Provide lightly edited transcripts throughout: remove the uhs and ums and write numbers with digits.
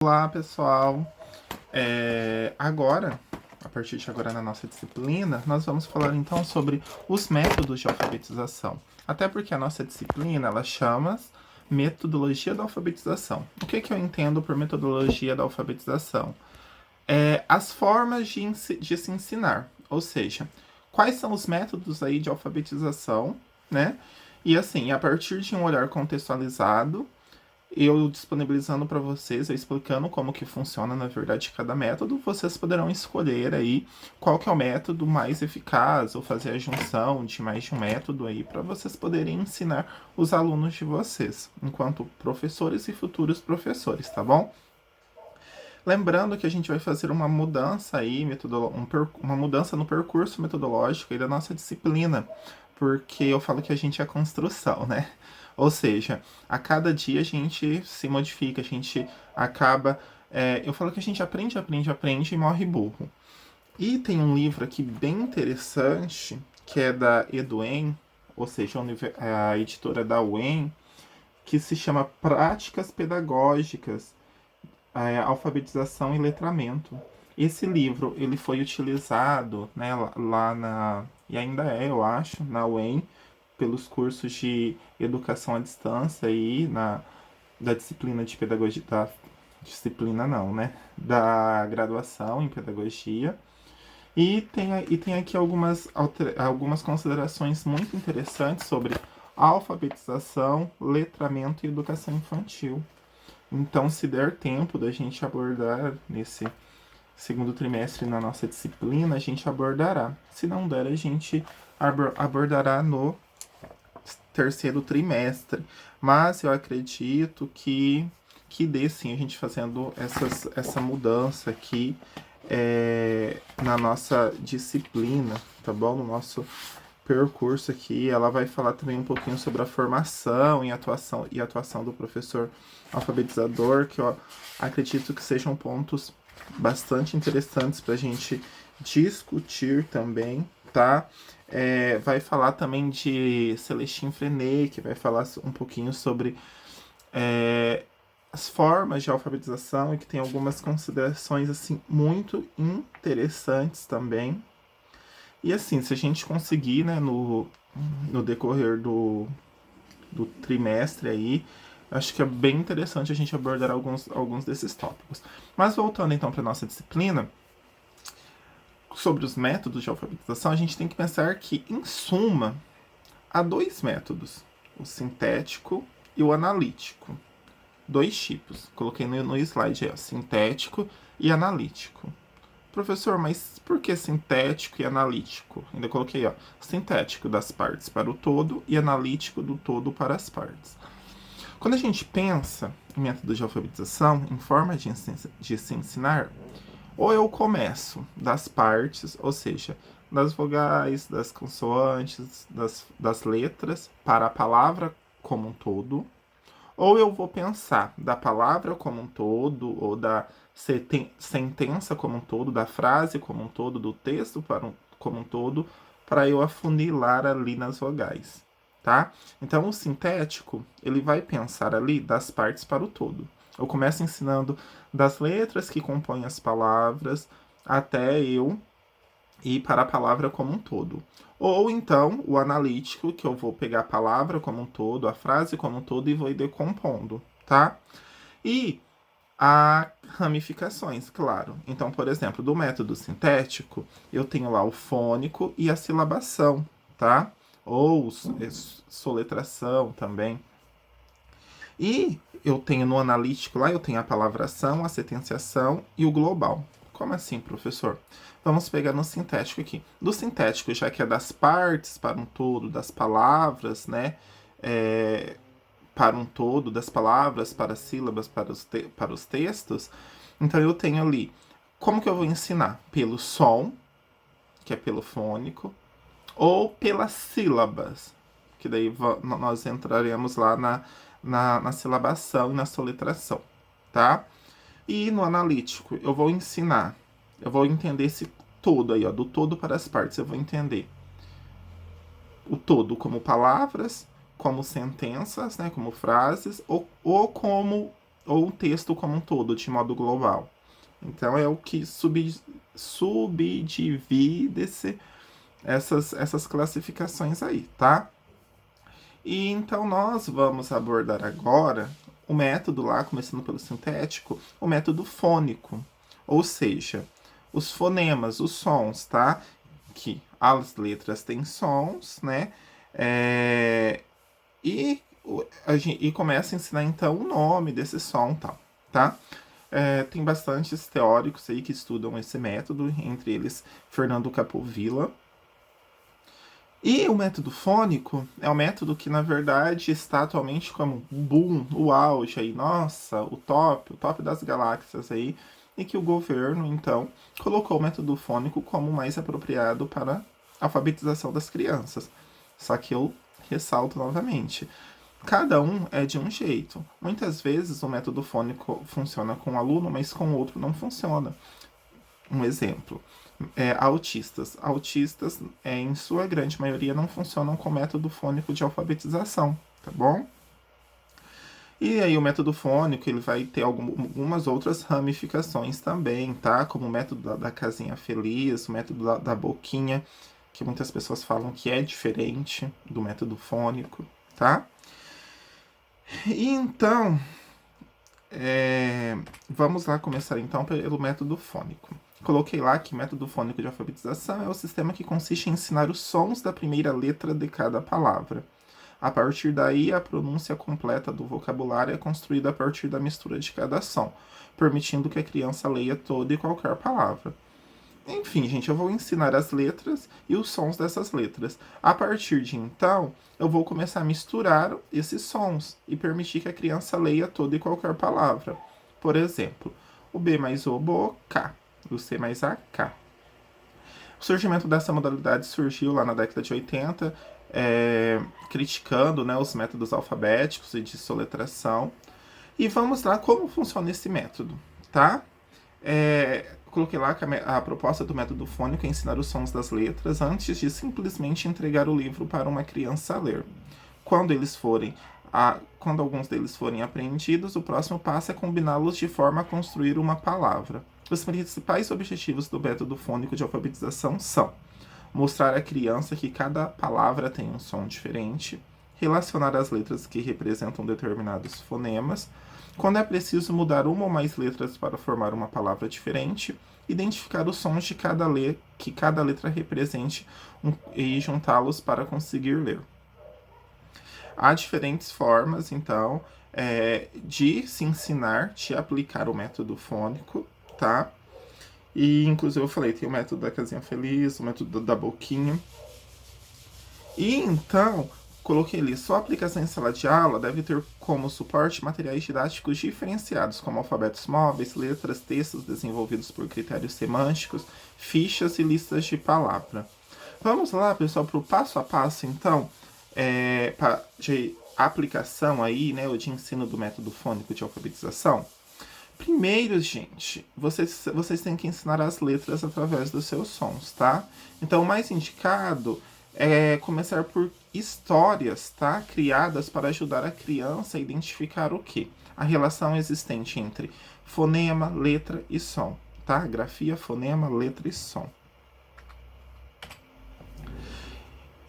Olá, pessoal. Agora, a partir de agora na nossa disciplina, nós vamos falar então sobre os métodos de alfabetização. Até porque a nossa disciplina, ela chama metodologia da alfabetização. O que eu entendo por metodologia da alfabetização? As formas de se ensinar, ou seja, quais são os métodos aí de alfabetização, né? E assim, a partir de um olhar contextualizado, eu disponibilizando para vocês, eu explicando como que funciona, na verdade, cada método, vocês poderão escolher aí qual que é o método mais eficaz, ou fazer a junção de mais de um método aí, para vocês poderem ensinar os alunos de vocês, enquanto professores e futuros professores, tá bom? Lembrando que a gente vai fazer uma mudança aí, uma mudança no percurso metodológico aí da nossa disciplina, porque eu falo que a gente é construção, né? Ou seja, a cada dia a gente se modifica, a gente acaba. Eu falo que a gente aprende e morre burro. E tem um livro aqui bem interessante, que é da Eduen, ou seja, a editora da UEM, que se chama Práticas Pedagógicas, Alfabetização e Letramento. Esse livro ele foi utilizado, né, lá na, e ainda é, eu acho, na UEM, pelos cursos de educação à distância e da disciplina de pedagogia, da disciplina não, né, da graduação em pedagogia. E tem aqui algumas considerações muito interessantes sobre alfabetização, letramento e educação infantil. Então, se der tempo da gente abordar nesse segundo trimestre na nossa disciplina, a gente abordará. Se não der, a gente abordará no terceiro trimestre. Mas eu acredito que dê sim a gente fazendo essa mudança aqui na nossa disciplina, tá bom? No nosso percurso aqui. Ela vai falar também um pouquinho sobre a formação e atuação do professor alfabetizador, que eu acredito que sejam pontos bastante interessantes para a gente discutir também, tá? Vai falar também de Celestine Freinet, que vai falar um pouquinho sobre as formas de alfabetização e que tem algumas considerações assim muito interessantes também. E assim, se a gente conseguir, né, no decorrer do trimestre aí, acho que é bem interessante a gente abordar alguns desses tópicos. Mas voltando então para nossa disciplina, sobre os métodos de alfabetização, a gente tem que pensar que, em suma, há dois métodos, o sintético e o analítico. Dois tipos. Coloquei no slide aí, ó, sintético e analítico. Professor, mas por que sintético e analítico? Ainda coloquei, ó, sintético das partes para o todo e analítico do todo para as partes. Quando a gente pensa em método de alfabetização, em forma de se ensinar, ou eu começo das partes, ou seja, das vogais, das consoantes, das letras, para a palavra como um todo, ou eu vou pensar da palavra como um todo, ou da sentença como um todo, da frase como um todo, do texto como um todo, para eu afunilar ali nas vogais, tá? Então, o sintético, ele vai pensar ali das partes para o todo. Eu começo ensinando das letras que compõem as palavras até eu ir para a palavra como um todo. Ou então o analítico, que eu vou pegar a palavra como um todo, a frase como um todo e vou ir decompondo, tá? E há ramificações, claro. Então, por exemplo, do método sintético, eu tenho lá o fônico e a silabação, tá? Ou soletração também. E eu tenho no analítico lá, eu tenho a palavração, a sentenciação e o global. Como assim, professor? Vamos pegar no sintético aqui. Do sintético, já que é das partes para um todo, das palavras, né? Para um todo, das palavras, para as sílabas, para os textos. Então eu tenho ali. Como que eu vou ensinar? Pelo som, que é pelo fônico, ou pelas sílabas, que daí nós entraremos lá na silabação e na soletração, tá? E no analítico, eu vou ensinar, eu vou entender esse todo aí, ó, do todo para as partes, eu vou entender o todo como palavras, como sentenças, né, como frases, ou como ou o texto como um todo, de modo global. Então é o que subdivide essas classificações aí, tá? E então nós vamos abordar agora o método lá, começando pelo sintético, o método fônico. Ou seja, os fonemas, os sons, tá? Que as letras têm sons, né? E começa a ensinar então o nome desse som, tal, tá? Tem bastantes teóricos aí que estudam esse método, entre eles Fernando Capovilla. E o método fônico é um método que, na verdade, está atualmente como o boom, o auge aí, nossa, o top das galáxias aí, e que o governo, então, colocou o método fônico como mais apropriado para a alfabetização das crianças. Só que eu ressalto novamente, cada um é de um jeito. Muitas vezes o método fônico funciona com um aluno, mas com o outro não funciona. Um exemplo, autistas. Autistas, em sua grande maioria, não funcionam com método fônico de alfabetização, tá bom? E aí o método fônico, ele vai ter algumas outras ramificações também, tá? Como o método da casinha feliz, o método da boquinha, que muitas pessoas falam que é diferente do método fônico, tá? E então, vamos lá começar então pelo método fônico. Coloquei lá que método fônico de alfabetização é o sistema que consiste em ensinar os sons da primeira letra de cada palavra. A partir daí, a pronúncia completa do vocabulário é construída a partir da mistura de cada som, permitindo que a criança leia toda e qualquer palavra. Enfim, gente, eu vou ensinar as letras e os sons dessas letras. A partir de então, eu vou começar a misturar esses sons e permitir que a criança leia toda e qualquer palavra. Por exemplo, o B mais O, boca. O C mais A, K. O surgimento dessa modalidade surgiu lá na década de 80, criticando, né, os métodos alfabéticos e de soletração. E vamos lá como funciona esse método, tá? Coloquei lá que a proposta do método fônico é ensinar os sons das letras antes de simplesmente entregar o livro para uma criança ler. Quando alguns deles forem apreendidos, o próximo passo é combiná-los de forma a construir uma palavra. Os principais objetivos do método fônico de alfabetização são mostrar à criança que cada palavra tem um som diferente, relacionar as letras que representam determinados fonemas, quando é preciso mudar uma ou mais letras para formar uma palavra diferente, identificar os sons de que cada letra represente e juntá-los para conseguir ler. Há diferentes formas, então, de se ensinar, de aplicar o método fônico, tá? E, inclusive, eu falei, tem o método da casinha feliz, o método da boquinha. E, então, coloquei ali, sua aplicação em sala de aula deve ter como suporte materiais didáticos diferenciados, como alfabetos móveis, letras, textos desenvolvidos por critérios semânticos, fichas e listas de palavra. Vamos lá, pessoal, para o passo a passo, então, de aplicação aí, né, ou de ensino do método fônico de alfabetização. Primeiro, gente, vocês têm que ensinar as letras através dos seus sons, tá? Então, o mais indicado é começar por histórias, tá? Criadas para ajudar a criança a identificar o quê? A relação existente entre fonema, letra e som, tá? Grafia, fonema, letra e som.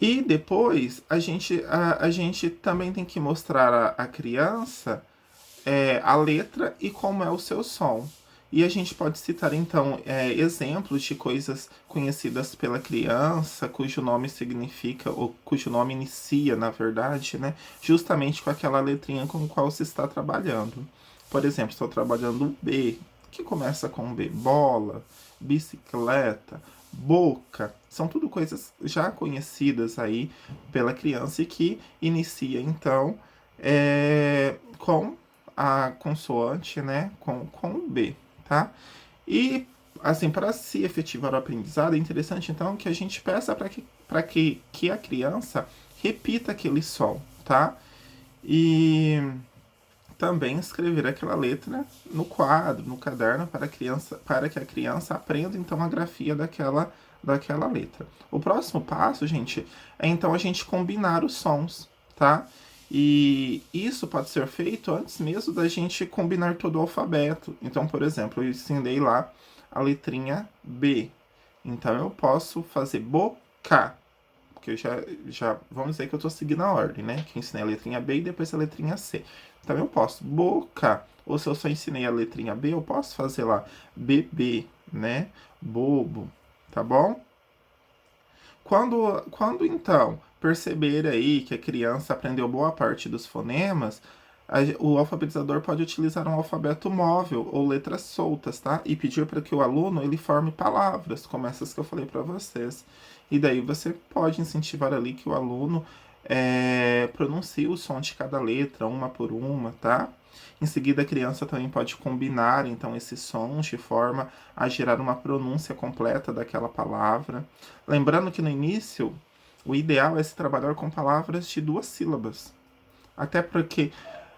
E depois, a gente também tem que mostrar à criança a letra e como é o seu som. E a gente pode citar, então, exemplos de coisas conhecidas pela criança, cujo nome significa, ou cujo nome inicia, na verdade, né, justamente com aquela letrinha com a qual se está trabalhando. Por exemplo, estou trabalhando o B, que começa com B. Bola, bicicleta, boca. São tudo coisas já conhecidas aí pela criança e que inicia, então, com a consoante, né, com o B, tá? E, assim, para se efetivar o aprendizado, é interessante, então, que a gente peça para que a criança repita aquele som, tá? E também escrever aquela letra no quadro, no caderno, para que a criança aprenda, então, a grafia daquela letra. O próximo passo, gente, é, então, a gente combinar os sons, tá? E isso pode ser feito antes mesmo da gente combinar todo o alfabeto. Então, por exemplo, eu ensinei lá a letrinha B. Então, eu posso fazer boca. Porque eu já vamos dizer que eu estou seguindo a ordem, né? Que eu ensinei a letrinha B e depois a letrinha C. Então, eu posso boca. Ou se eu só ensinei a letrinha B, eu posso fazer lá bebê, né? Bobo, tá bom? Quando então perceber aí que a criança aprendeu boa parte dos fonemas, o alfabetizador pode utilizar um alfabeto móvel ou letras soltas, tá? E pedir para que o aluno ele forme palavras, como essas que eu falei para vocês. E daí você pode incentivar ali que o aluno pronuncie o som de cada letra, uma por uma, tá? Em seguida, a criança também pode combinar, então, esses sons de forma a gerar uma pronúncia completa daquela palavra. Lembrando que no início, o ideal é se trabalhar com palavras de 2 sílabas. Até porque,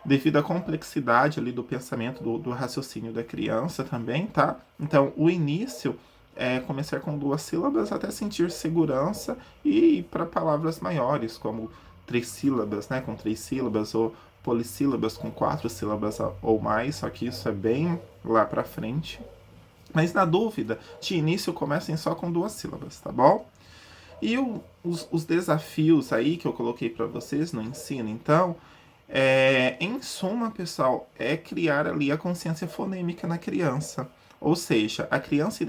devido à complexidade ali do pensamento, do raciocínio da criança também, tá? Então, o início é começar com 2 sílabas até sentir segurança e ir para palavras maiores, como 3 sílabas, né? Com 3 sílabas, ou polissílabas com 4 sílabas ou mais, só que isso é bem lá para frente. Mas na dúvida, de início comecem só com 2 sílabas, tá bom? E os desafios aí que eu coloquei para vocês no ensino, então, em suma, pessoal, é criar ali a consciência fonêmica na criança. Ou seja, a criança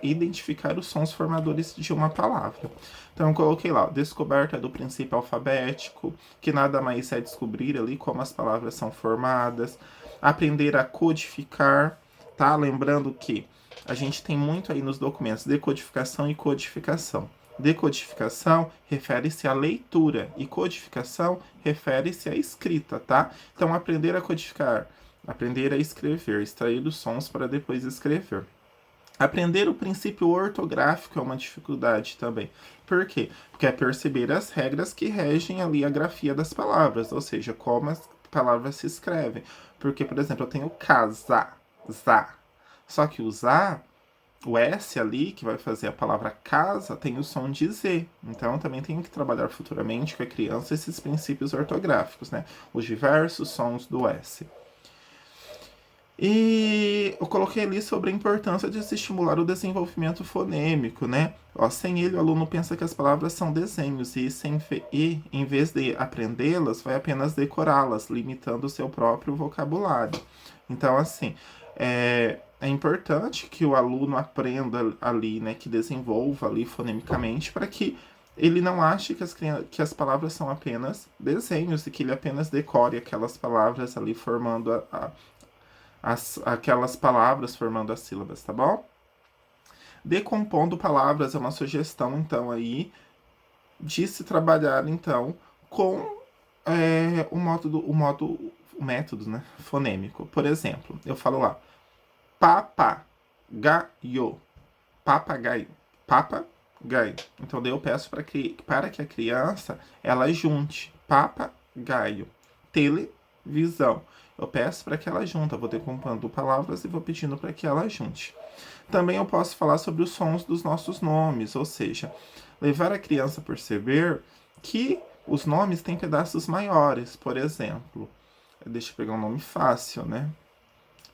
identificar os sons formadores de uma palavra. Então, eu coloquei lá, descoberta do princípio alfabético, que nada mais é descobrir ali como as palavras são formadas, aprender a codificar, tá? Lembrando que a gente tem muito aí nos documentos decodificação e codificação. Decodificação refere-se à leitura e codificação refere-se à escrita, tá? Então, aprender a codificar, aprender a escrever, extrair os sons para depois escrever. Aprender o princípio ortográfico é uma dificuldade também. Por quê? Porque é perceber as regras que regem ali a grafia das palavras, ou seja, como as palavras se escrevem. Porque, por exemplo, eu tenho casa, zá. Só que o zá, o S ali, que vai fazer a palavra casa, tem o som de Z. Então, também tenho que trabalhar futuramente com a criança esses princípios ortográficos, né? Os diversos sons do S. E eu coloquei ali sobre a importância de se estimular o desenvolvimento fonêmico, né? Ó, sem ele, o aluno pensa que as palavras são desenhos e, em vez de aprendê-las, vai apenas decorá-las, limitando o seu próprio vocabulário. Então, assim, é importante que o aluno aprenda ali, né, que desenvolva ali fonemicamente, para que ele não ache que as palavras são apenas desenhos e que ele apenas decore aquelas palavras ali formando aquelas palavras formando as sílabas, tá bom? Decompondo palavras é uma sugestão, então, aí, de se trabalhar, então, com o método, né, fonêmico. Por exemplo, eu falo lá, papagaio, papagaio, papagaio. Então, daí eu peço para que a criança, ela junte papagaio, televisão. Eu peço para que ela junte, eu vou decompondo palavras e vou pedindo para que ela junte. Também eu posso falar sobre os sons dos nossos nomes, ou seja, levar a criança a perceber que os nomes têm pedaços maiores. Por exemplo, deixa eu pegar um nome fácil, né?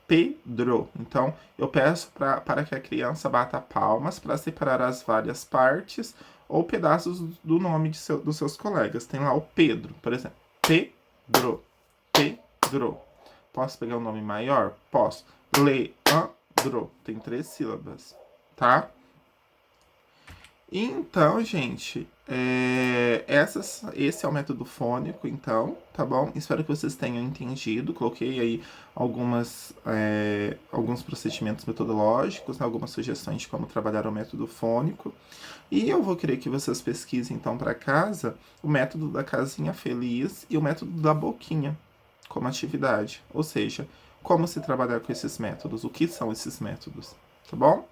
Pedro. Então, eu peço para que a criança bata palmas para separar as várias partes ou pedaços do nome dos seus colegas. Tem lá o Pedro, por exemplo. Pedro. Pedro. Posso pegar um nome maior? Posso. Leandro. Tem 3 sílabas, tá? Então, gente, esse é o método fônico, então, tá bom? Espero que vocês tenham entendido. Coloquei aí alguns procedimentos metodológicos, né, algumas sugestões de como trabalhar o método fônico. E eu vou querer que vocês pesquisem, então, para casa, o método da casinha feliz e o método da boquinha como atividade. Ou seja, como se trabalhar com esses métodos, o que são esses métodos, tá bom?